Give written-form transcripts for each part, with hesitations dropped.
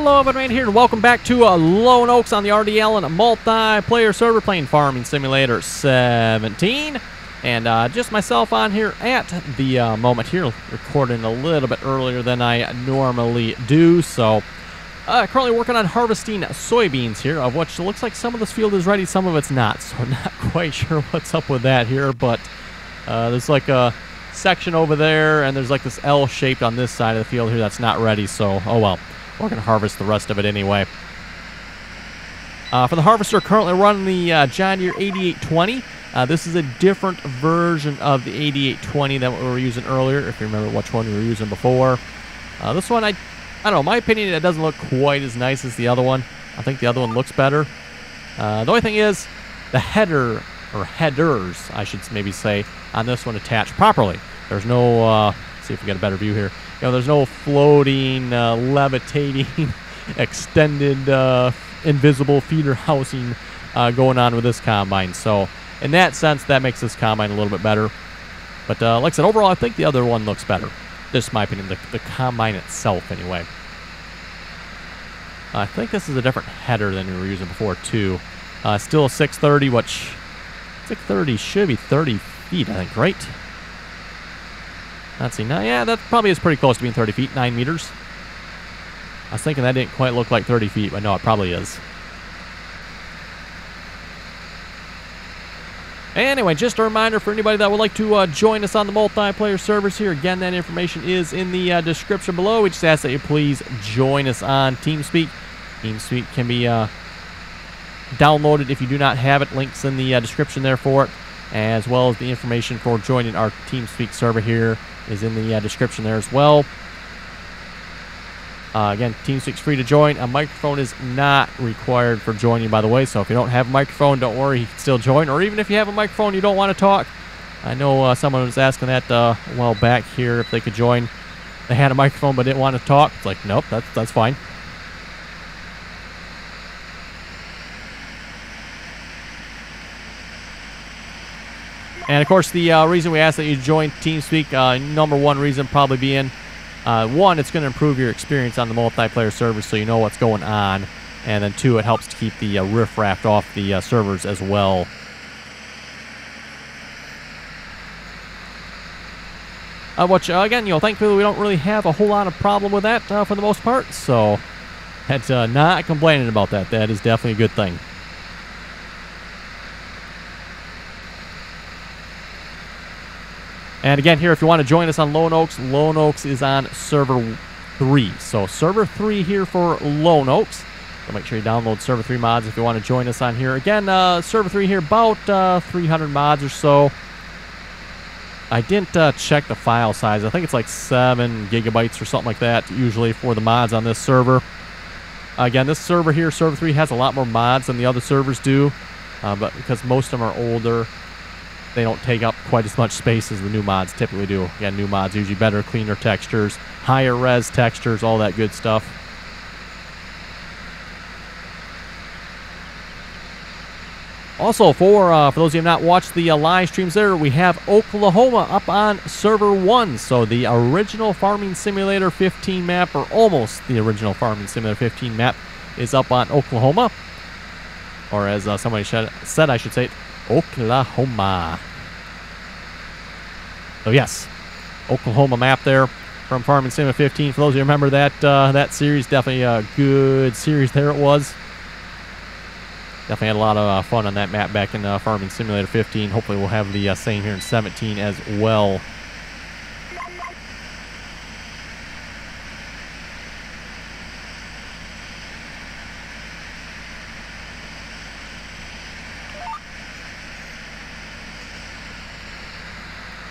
Hello everybody here and welcome back to Lone Oaks on the RDAllen multiplayer server playing Farming Simulator 17. And just myself on here at the moment here, recording a little bit earlier than I normally do. So currently working on harvesting soybeans here, of which looks like some of this field is ready, some of it's not. So not quite sure what's up with that here, but there's like a section over there and there's like this L shaped on this side of the field here that's not ready. So oh well. We're going to harvest the rest of it anyway. For the harvester, currently running the John Deere 8820. This is a different version of the 8820 than what we were using earlier, if you remember which one we were using before. This one, I don't know, my opinion, it doesn't look quite as nice as the other one. I think the other one looks better. The only thing is, the header, or headers, I should maybe say, on this one attached properly. There's no, see if we get a better view here. You know, there's no floating, levitating, extended, invisible feeder housing going on with this combine. So, in that sense, that makes this combine a little bit better. But like I said, overall, I think the other one looks better. Just my opinion, the combine itself, anyway. I think this is a different header than we were using before, too. Still a 630, which 630 should be 30 feet, I think, right? Let's see. Now, yeah, that probably is pretty close to being 30 feet, 9 meters. I was thinking that didn't quite look like 30 feet, but no, it probably is. Anyway, just a reminder for anybody that would like to join us on the multiplayer servers here. Again, that information is in the description below. We just ask that you please join us on TeamSpeak. TeamSpeak can be downloaded if you do not have it. Links in the description there for it, as well as the information for joining our TeamSpeak server here is in the description there as well. Again, TeamSpeak's free to join. A microphone is not required for joining, by the way, so if you don't have a microphone, don't worry, you can still join. Or even if you have a microphone you don't want to talk. I know someone was asking that a while back here if they could join. They had a microphone but didn't want to talk. It's like, nope, that's fine. And, of course, the reason we ask that you join TeamSpeak, number one reason probably being, one, it's going to improve your experience on the multiplayer servers so you know what's going on. And then, two, it helps to keep the riffraff off the servers as well. Which, again, you know, thankfully we don't really have a whole lot of problem with that for the most part. So, that's not complaining about that. That is definitely a good thing. And again, here, if you want to join us on Lone Oaks is on Server 3. So, Server 3 here for Lone Oaks. So, make sure you download Server 3 mods if you want to join us on here. Again, Server 3 here, about 300 mods or so. I didn't check the file size. I think it's like 7 gigabytes or something like that, usually, for the mods on this server. Again, this server here, Server 3, has a lot more mods than the other servers do. But because most of them are older, they don't take up quite as much space as the new mods typically do. Again, new mods usually better, cleaner textures, higher res textures, all that good stuff. Also, for those of you who have not watched the live streams there, we have Oklahoma up on Server 1. So the original Farming Simulator 15 map, or almost the original Farming Simulator 15 map, is up on Oklahoma. Or as somebody said, I should say, Oklahoma. So yes, Oklahoma map there from Farming Simulator 15. For those of you who remember that that series, definitely a good series there it was. Definitely had a lot of fun on that map back in Farming Simulator 15. Hopefully we'll have the same here in 17 as well.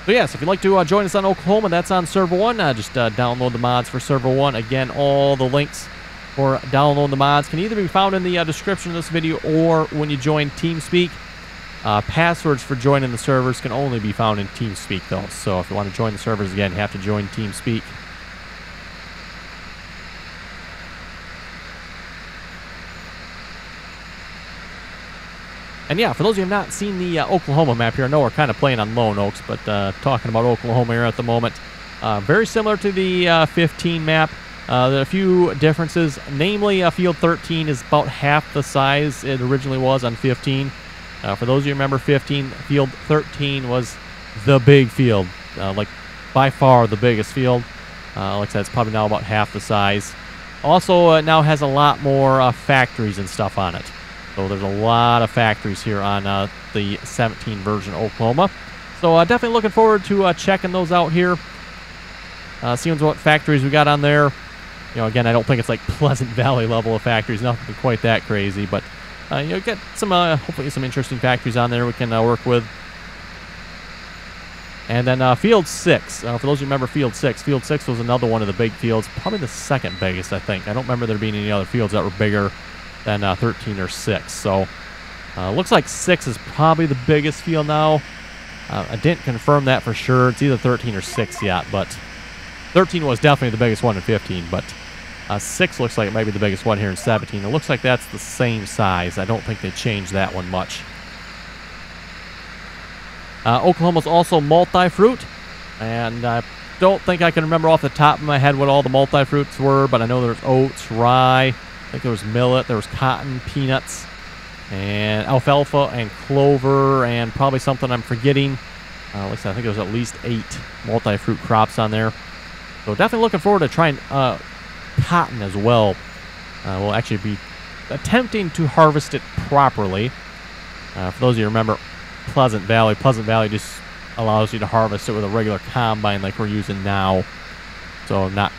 So yes, if you'd like to join us on Oklahoma, that's on Server 1. Just download the mods for Server 1. Again, all the links for downloading the mods can either be found in the description of this video or when you join TeamSpeak. Passwords for joining the servers can only be found in TeamSpeak, though. So if you want to join the servers, again, you have to join TeamSpeak. And yeah, for those of you who have not seen the Oklahoma map here, I know we're kind of playing on Lone Oaks, but talking about Oklahoma here at the moment. Very similar to the 15 map. There are a few differences, namely field 13 is about half the size it originally was on 15. For those of you who remember 15, field 13 was the big field, like by far the biggest field. Like I said, it's probably now about half the size. Also, it now has a lot more factories and stuff on it. So there's a lot of factories here on the 17 version of Oklahoma. So definitely looking forward to checking those out here. Seeing what factories we got on there. You know, again, I don't think it's like Pleasant Valley level of factories, nothing quite that crazy, but you know, get some hopefully some interesting factories on there we can work with. And then Field 6, for those who remember Field 6 was another one of the big fields, probably the second biggest, I think. I don't remember there being any other fields that were bigger than 13 or 6. So looks like 6 is probably the biggest field now. I didn't confirm that for sure. It's either 13 or 6 yet, but 13 was definitely the biggest one in 15, but 6 looks like it might be the biggest one here in 17. It looks like that's the same size. I don't think they changed that one much. Oklahoma's also multi-fruit, and I don't think I can remember off the top of my head what all the multi-fruits were, but I know there's oats, rye, I think there was millet, there was cotton, peanuts, and alfalfa, and clover, and probably something I'm forgetting. Like I said, I think there was at least 8 multi-fruit crops on there. So definitely looking forward to trying cotton as well. We'll actually be attempting to harvest it properly. For those of you who remember Pleasant Valley just allows you to harvest it with a regular combine like we're using now. So not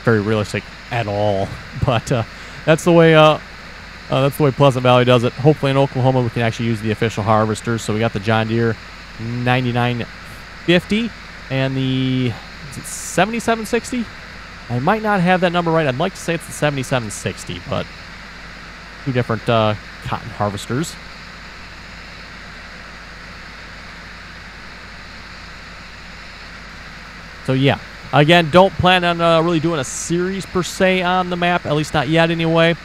very realistic at all. But that's the way Pleasant Valley does it. Hopefully in Oklahoma we can actually use the official harvesters. So we got the John Deere 9950 and the 7760. I might not have that number right. I'd like to say it's the 7760, but 2 different cotton harvesters. So yeah, again, don't plan on really doing a series per se on the map, at least not yet anyway.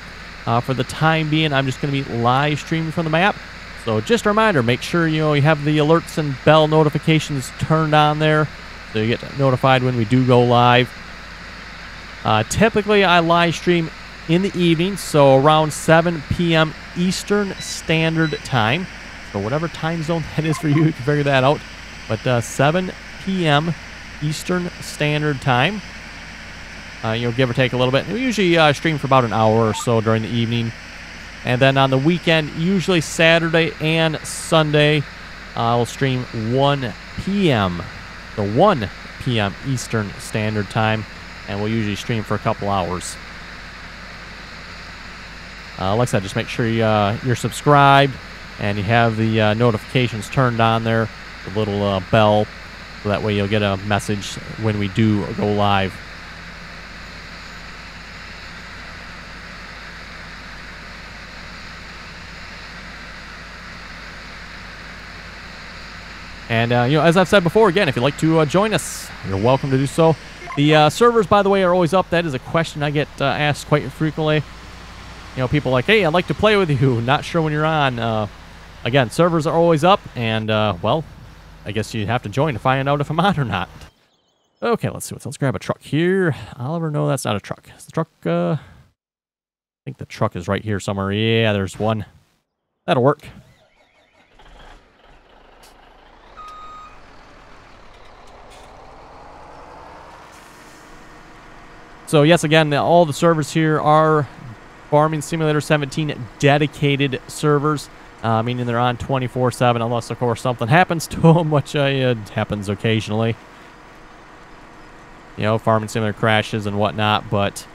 For the time being, I'm just going to be live streaming from the map. So just a reminder, make sure you have the alerts and bell notifications turned on there, so you get notified when we do go live. Typically, I live stream in the evening, so around 7 p.m. Eastern Standard Time. So whatever time zone that is for you, you can figure that out. But 7 p.m. Eastern Standard Time. Give or take a little bit. We usually stream for about an hour or so during the evening. And then on the weekend, usually Saturday and Sunday, I'll stream 1 p.m. So 1 p.m. Eastern Standard Time. And we'll usually stream for a couple hours. Like I said, just make sure you're subscribed and you have the notifications turned on there, the little bell, so that way you'll get a message when we do go live. And, as I've said before, again, if you'd like to join us, you're welcome to do so. The servers, by the way, are always up. That is a question I get asked quite frequently. People are like, hey, I'd like to play with you. Not sure when you're on. Again, servers are always up, and, well, I guess you have to join to find out if I'm on or not. Okay, let's see let's grab a truck here. Oliver, no, that's not a truck. Is the truck, I think the truck is right here somewhere. Yeah, there's one. That'll work. So, yes, again, all the servers here are Farming Simulator 17 dedicated servers, meaning they're on 24/7, unless, of course, something happens to them, which happens occasionally. Farming Simulator crashes and whatnot, but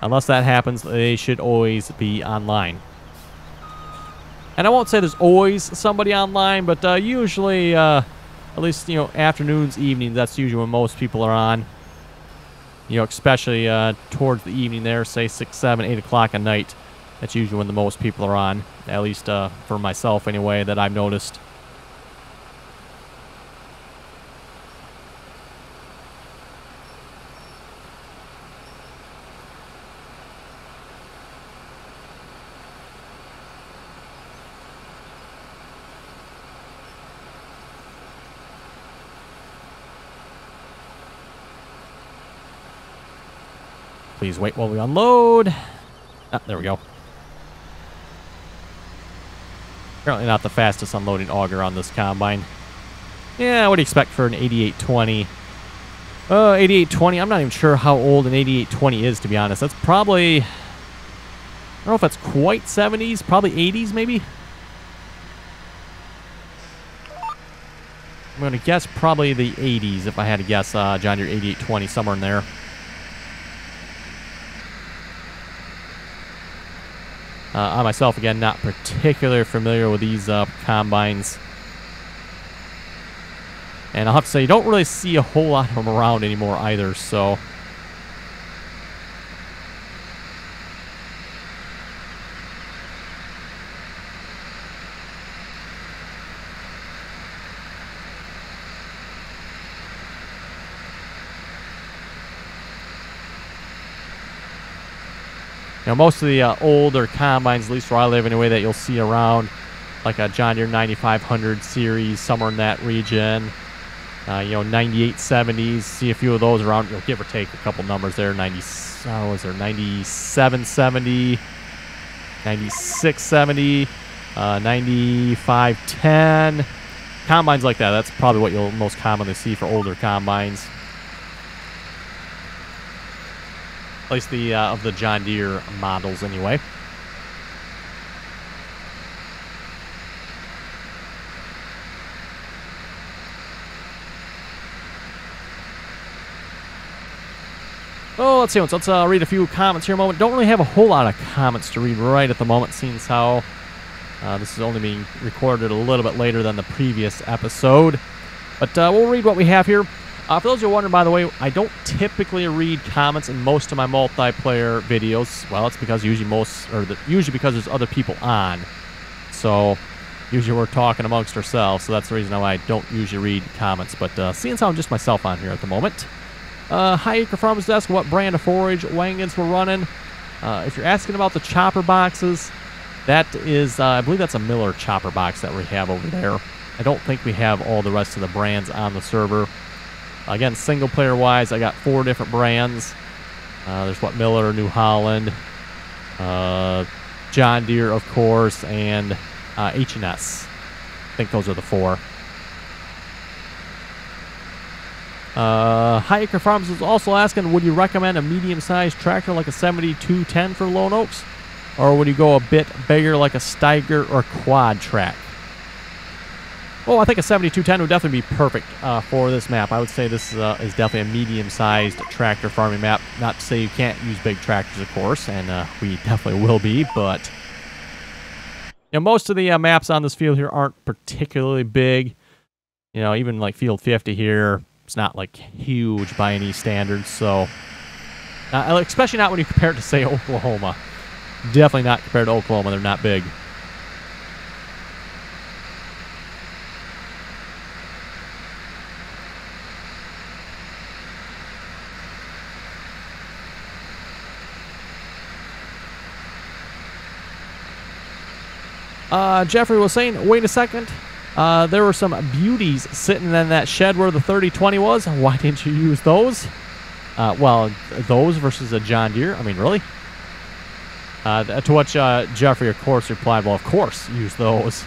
unless that happens, they should always be online. And I won't say there's always somebody online, but usually, at least, afternoons, evenings, that's usually when most people are on. Especially towards the evening there, say 6, 7, 8 o'clock at night. That's usually when the most people are on, at least for myself anyway, that I've noticed. please wait while we unload. Ah, there we go. Apparently not the fastest unloading auger on this combine. Yeah, what do you expect for an 8820? 8820, I'm not even sure how old an 8820 is, to be honest. That's probably, I don't know if that's quite 70s, probably 80s maybe? I'm going to guess probably the 80s if I had to guess, John Deere 8820, somewhere in there. I myself, again, not particularly familiar with these combines. And I'll have to say, you don't really see a whole lot of them around anymore either, so. You know, most of the older combines, at least where I live anyway, that you'll see around, like a John Deere 9500 series, somewhere in that region. You know, 9870s, see a few of those around, you know, give or take a couple numbers there. 9770, 9670, 9510. Combines like that, that's probably what you'll most commonly see for older combines. At least the of the John Deere models anyway. Oh, let's see. Let's read a few comments here a moment. Don't really have a whole lot of comments to read right at the moment, seeing as how this is only being recorded a little bit later than the previous episode. But we'll read what we have here. For those who are wondering, by the way, I don't typically read comments in most of my multiplayer videos. Well, it's because usually because there's other people on. So usually we're talking amongst ourselves. So that's the reason why I don't usually read comments. But seeing as how I'm just myself on here at the moment. High Acre Farmers Desk, what brand of forage wagons we're running? If you're asking about the chopper boxes, that is, I believe that's a Miller chopper box that we have over there. I don't think we have all the rest of the brands on the server. Again, single player wise, I got 4 different brands. There's what, Miller, New Holland, John Deere, of course, and H&S. I think those are the 4. High Acre Farms is also asking, would you recommend a medium-sized tractor like a 7210 for Lone Oaks? Or would you go a bit bigger like a Staggered or Quad Track? Well, I think a 7210 would definitely be perfect for this map. I would say this is definitely a medium-sized tractor farming map. Not to say you can't use big tractors, of course, and we definitely will be, but you know, most of the maps on this field here aren't particularly big. You know, even like Field 50 here, it's not like huge by any standards, so especially not when you compare it to, say, Oklahoma. Definitely not compared to Oklahoma. They're not big. Jeffrey was saying, wait a second. There were some beauties sitting in that shed where the 3020 was. Why didn't you use those? Well, those versus a John Deere? I mean, really? To which Jeffrey, of course, replied, well, of course, use those.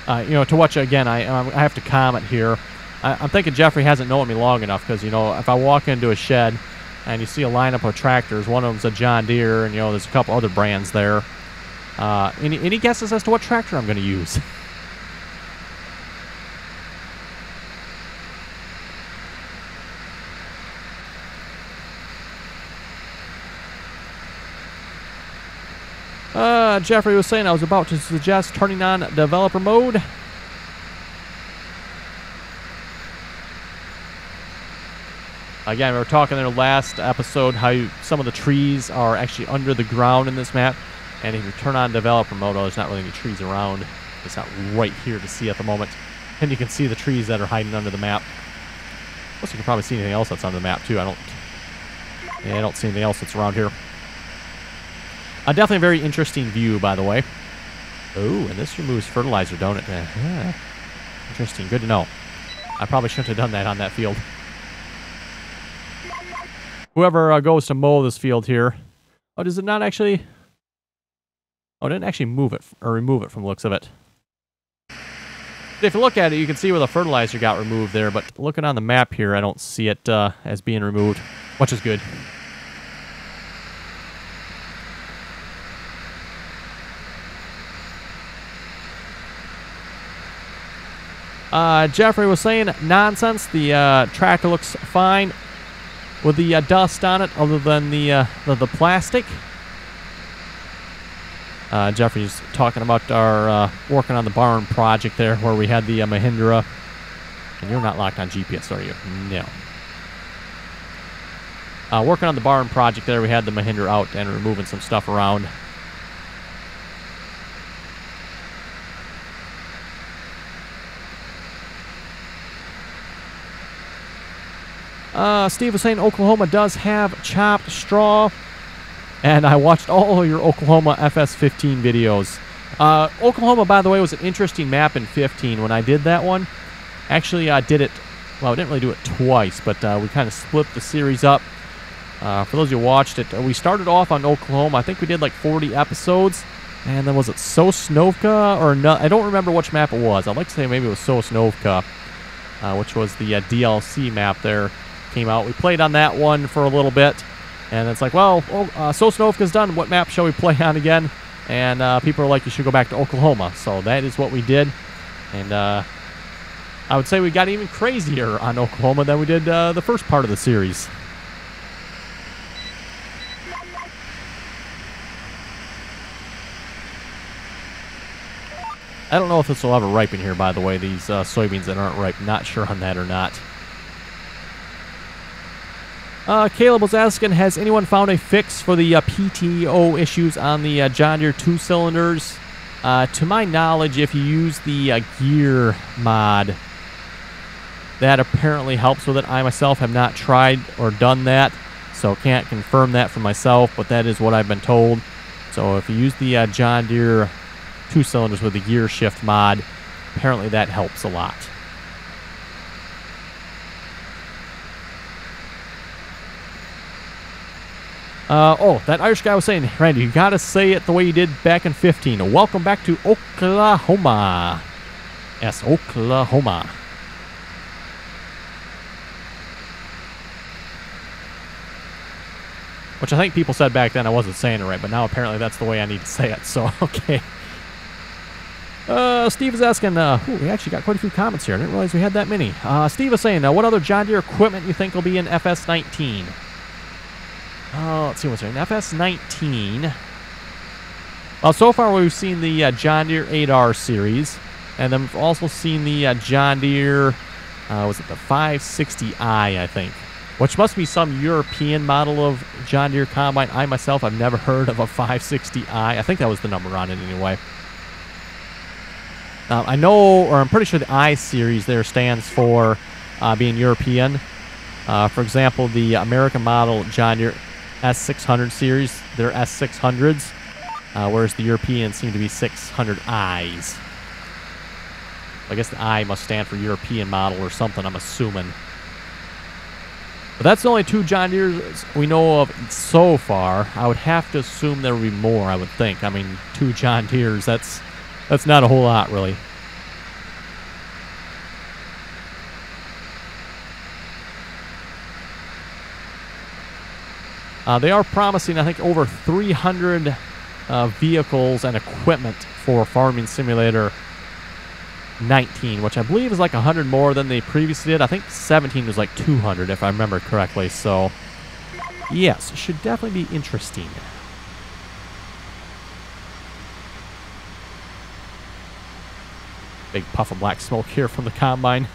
You know, to which, again, I have to comment here. I'm thinking Jeffrey hasn't known me long enough because, you know, if I walk into a shed and you see a lineup of tractors, one of them's a John Deere, and, you know, there's a couple other brands there. Any guesses as to what tractor I'm going to use? Jeffrey was saying I was about to suggest turning on developer mode. Again, we were talking in the last episode how some of the trees are actually under the ground in this map. And if you turn on developer mode, there's not really any trees around. It's not right here to see at the moment. And you can see the trees that are hiding under the map. Plus, you can probably see anything else that's on the map, too. I don't see anything else that's around here. Definitely a very interesting view, by the way. Oh, and this removes fertilizer, don't it? Interesting. Good to know. I probably shouldn't have done that on that field. Whoever goes to mow this field here. Oh, does it not actually... Oh, it didn't actually move it, or remove it from the looks of it. If you look at it, you can see where the fertilizer got removed there, but looking on the map here, I don't see it as being removed, which is good. Jeffrey was saying, nonsense, the tractor looks fine with the dust on it, other than the plastic. Jeffrey's talking about our working on the barn project there, where we had the Mahindra. And you're not locked on GPS, are you? No. Working on the barn project there, we had the Mahindra out and removing some stuff around. Steve was saying Oklahoma does have chopped straw. And I watched all of your Oklahoma FS15 videos. Oklahoma, by the way, was an interesting map in 15 when I did that one. Actually, I did it... Well, I didn't really do it twice, but we kind of split the series up. For those who watched it, we started off on Oklahoma. I think we did like 40 episodes. And then was it Sosnovka or no? I don't remember which map it was. I'd like to say maybe it was Sosnovka, which was the DLC map there. Came out. We played on that one for a little bit. And it's like, well, Sosnovka's done. What map shall we play on again? And people are like, you should go back to Oklahoma. So that is what we did. And I would say we got even crazier on Oklahoma than we did the first part of the series. I don't know if this will ever ripen here, by the way, these soybeans that aren't ripe. Not sure on that or not. Caleb was asking, has anyone found a fix for the PTO issues on the John Deere 2-cylinders? To my knowledge, if you use the gear mod, that apparently helps with it. I myself have not tried or done that, so can't confirm that for myself, but that is what I've been told. So if you use the John Deere 2-cylinders with the gear shift mod, apparently that helps a lot. That Irish guy was saying, Randy, you gotta say it the way you did back in 15. Welcome back to Oklahoma. Yes, Oklahoma. Which I think people said back then I wasn't saying it right, but now apparently that's the way I need to say it, so okay. Steve is asking, we actually got quite a few comments here. I didn't realize we had that many. Steve is saying, what other John Deere equipment you think will be in FS19? Let's see what's there. In FS19, well, so far we've seen the John Deere 8R series, and then we've also seen the John Deere, was it the 560i, I think, which must be some European model of John Deere combine. I myself have never heard of a 560i. I think that was the number on it anyway. I know, or I'm pretty sure the I series there stands for being European. For example, the American model John Deere S600 series, they're S600s, whereas the Europeans seem to be 600Is. I guess the I must stand for European model or something, I'm assuming. But that's the only two John Deeres we know of so far. I would have to assume there would be more, I would think. I mean, two John Deeres, that's not a whole lot, really. They are promising, I think, over 300 vehicles and equipment for Farming Simulator 19, which I believe is like 100 more than they previously did. I think 17 was like 200, if I remember correctly. So, yes, it should definitely be interesting. Big puff of black smoke here from the combine.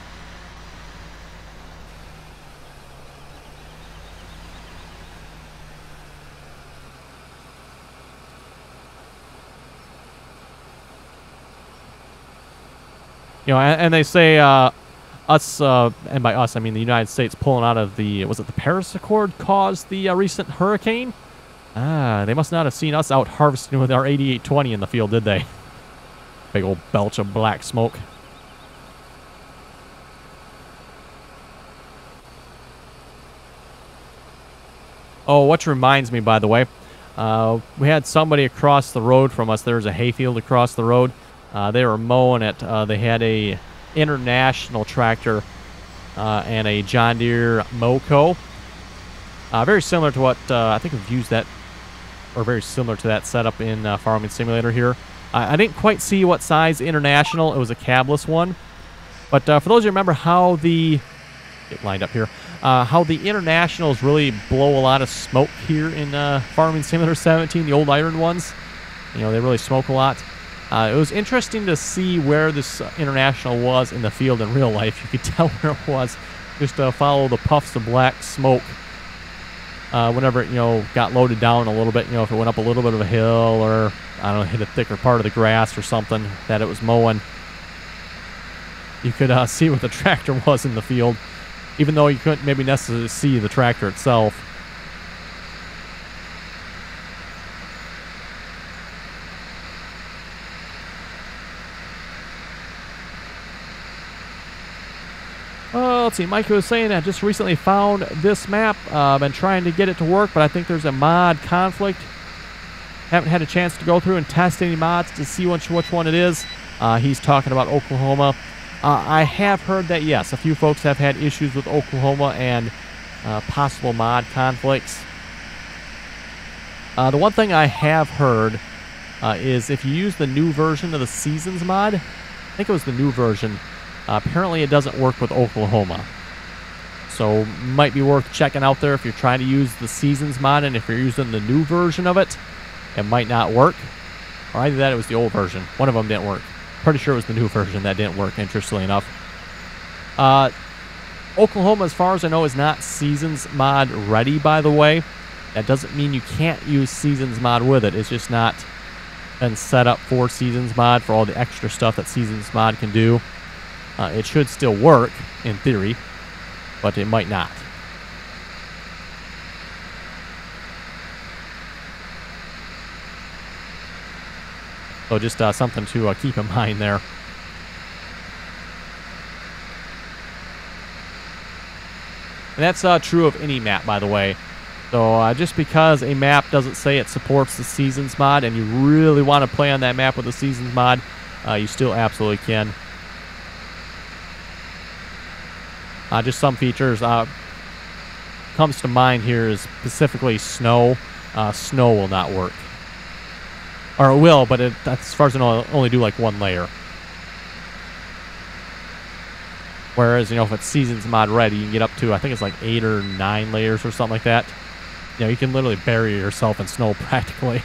You know, and they say us, and by us I mean the United States pulling out of the, was it the Paris Accord caused the recent hurricane? They must not have seen us out harvesting with our 8820 in the field, did they? Big old belch of black smoke. Oh, which reminds me, by the way, we had somebody across the road from us. There's a hayfield across the road. They were mowing it. They had a International tractor and a John Deere Moco. Very similar to what I think we've used that, or very similar to that setup in Farming Simulator here. I didn't quite see what size International. It was a cabless one. But for those of you who remember how the... Get lined up here. How the Internationals really blow a lot of smoke here in Farming Simulator 17, the old iron ones. You know, they really smoke a lot. It was interesting to see where this International was in the field in real life. You could tell where it was. Just follow the puffs of black smoke. Whenever it, you know, got loaded down a little bit, you know, if it went up a little bit of a hill or, I don't know, hit a thicker part of the grass or something that it was mowing, you could see what the tractor was in the field, even though you couldn't maybe necessarily see the tractor itself. Let's see, Mike was saying I just recently found this map. I've been trying to get it to work, but I think there's a mod conflict. Haven't had a chance to go through and test any mods to see which one it is. He's talking about Oklahoma. I have heard that, yes, a few folks have had issues with Oklahoma and possible mod conflicts. The one thing I have heard is if you use the new version of the Seasons mod, I think it was the new version, apparently it doesn't work with Oklahoma. So might be worth checking out there if you're trying to use the Seasons mod, and if you're using the new version of it, it might not work. Or either that, it was the old version. One of them didn't work. Pretty sure it was the new version that didn't work, interestingly enough. Oklahoma, as far as I know, is not Seasons mod ready, by the way. That doesn't mean you can't use Seasons mod with it. It's just not been set up for Seasons mod for all the extra stuff that Seasons mod can do. It should still work, in theory, but it might not. So just something to keep in mind there. And that's true of any map, by the way. So just because a map doesn't say it supports the Seasons mod and you really want to play on that map with the Seasons mod, you still absolutely can. Just some features. Comes to mind here is specifically snow. Snow will not work. Or it will, but as far as I know, it'll only do like one layer. Whereas, you know, if it's Seasons mod ready, you can get up to, I think it's like 8 or 9 layers or something like that. You know, you can literally bury yourself in snow practically.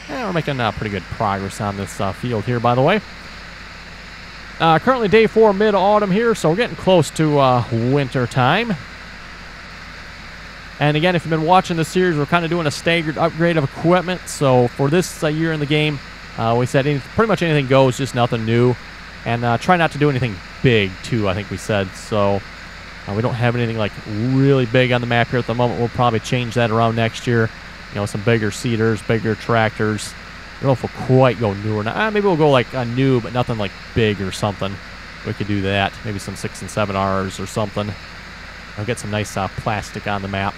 We're making pretty good progress on this field here, by the way. Currently day 4 mid-autumn here, so we're getting close to winter time. And again, if you've been watching the series, we're kind of doing a staggered upgrade of equipment. So for this year in the game, we said pretty much anything goes, just nothing new. And try not to do anything big, too, I think we said. So we don't have anything like really big on the map here at the moment. We'll probably change that around next year. You know, some bigger seeders, bigger tractors. I don't know if we'll quite go new or not. Maybe we'll go like a new, but nothing like big or something. We could do that. Maybe some 6 and 7Rs or something. I'll get some nice plastic on the map.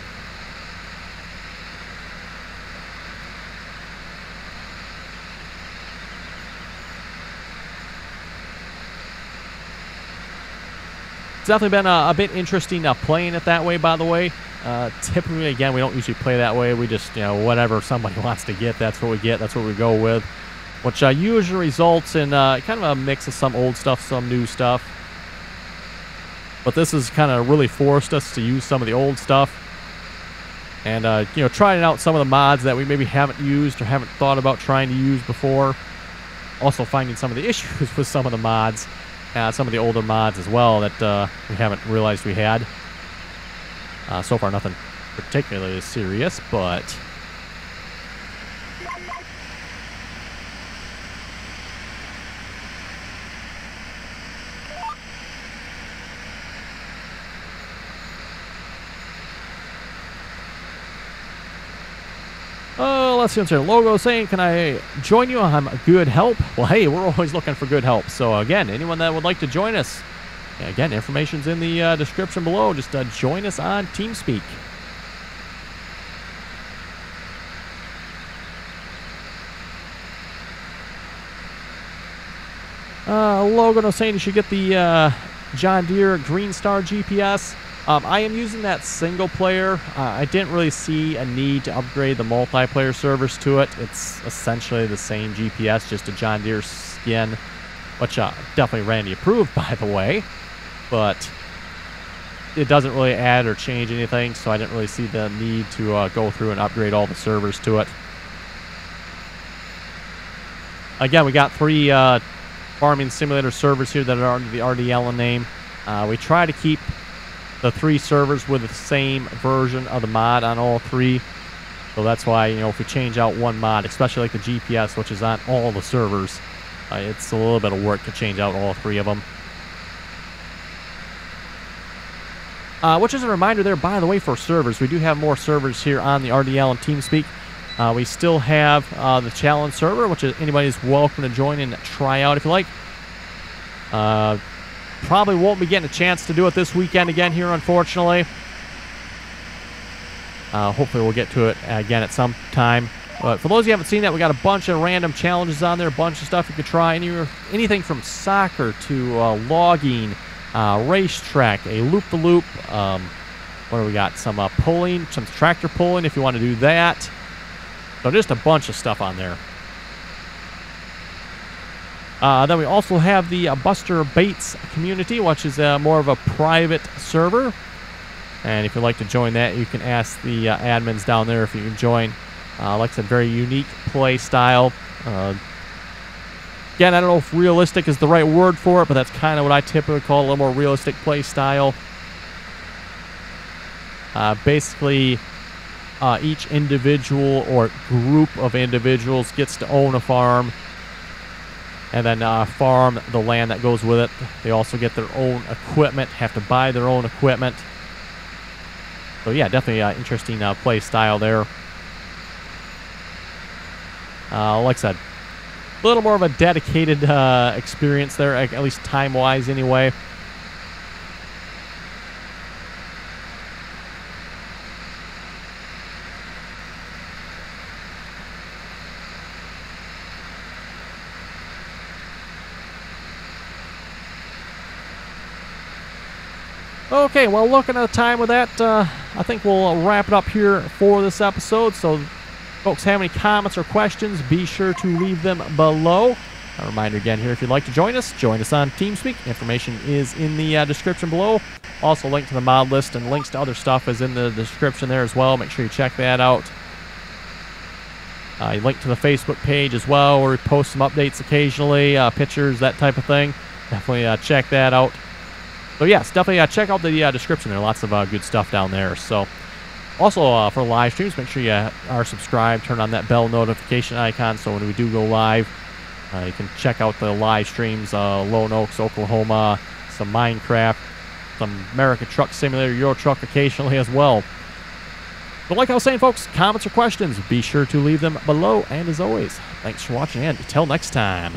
It's definitely been a bit interesting playing it that way, by the way. Typically, again, we don't usually play that way. We just, you know, whatever somebody wants to get, that's what we get. That's what we go with. Which usually results in kind of a mix of some old stuff, some new stuff. But this has kind of really forced us to use some of the old stuff. And, you know, trying out some of the mods that we maybe haven't used or haven't thought about trying to use before. Also finding some of the issues with some of the mods. Some of the older mods as well that we haven't realized we had. So far, nothing particularly serious, but... let's see what's here. Logo saying, can I join you? I'm a good help. Well, hey, we're always looking for good help. So, again, anyone that would like to join us, again, information's in the description below. Just join us on TeamSpeak. Logan was saying you should get the John Deere Green Star GPS. I am using that single player. I didn't really see a need to upgrade the multiplayer servers to it. It's essentially the same GPS, just a John Deere skin, which definitely Randy approved, by the way. But it doesn't really add or change anything, so I didn't really see the need to go through and upgrade all the servers to it. Again, we got 3 farming simulator servers here that are under the RDAllen name. We try to keep the 3 servers with the same version of the mod on all 3. So that's why, you know, if we change out one mod, especially like the GPS, which is on all the servers, it's a little bit of work to change out all 3 of them. Which is a reminder there, by the way, for servers. We do have more servers here on the RDAllen TeamSpeak. We still have the challenge server, which is anybody's welcome to join and try out if you like. Probably won't be getting a chance to do it this weekend again here, unfortunately. Hopefully we'll get to it again at some time. But for those of you who haven't seen that, we got a bunch of random challenges on there, a bunch of stuff you could try. Anything from soccer to logging, racetrack, a loop-the-loop. What do we got? Some pulling, some tractor pulling if you want to do that. So just a bunch of stuff on there. Then we also have the Buster Baits community, which is more of a private server. And if you'd like to join that, you can ask the admins down there if you can join. Like I said, very unique play style. Again, I don't know if realistic is the right word for it, but that's kind of what I typically call a little more realistic play style. Basically, each individual or group of individuals gets to own a farm and then farm the land that goes with it. They also get their own equipment, have to buy their own equipment. So yeah, definitely interesting play style there. Like I said, a little more of a dedicated experience there, at least time-wise anyway. Okay, well, looking at the time with that, I think we'll wrap it up here for this episode. So, folks, have any comments or questions, be sure to leave them below. A reminder again here, if you'd like to join us on TeamSpeak. Information is in the description below. Also, link to the mod list and links to other stuff is in the description there as well. Make sure you check that out. Link to the Facebook page as well, where we post some updates occasionally, pictures, that type of thing. Definitely check that out. So yes, definitely check out the description there. Lots of good stuff down there. So also for live streams, make sure you are subscribed. Turn on that bell notification icon so when we do go live, you can check out the live streams. Lone Oaks, Oklahoma, some Minecraft, some American Truck Simulator, Euro Truck occasionally as well. But like I was saying, folks, comments or questions, be sure to leave them below. And as always, thanks for watching and until next time.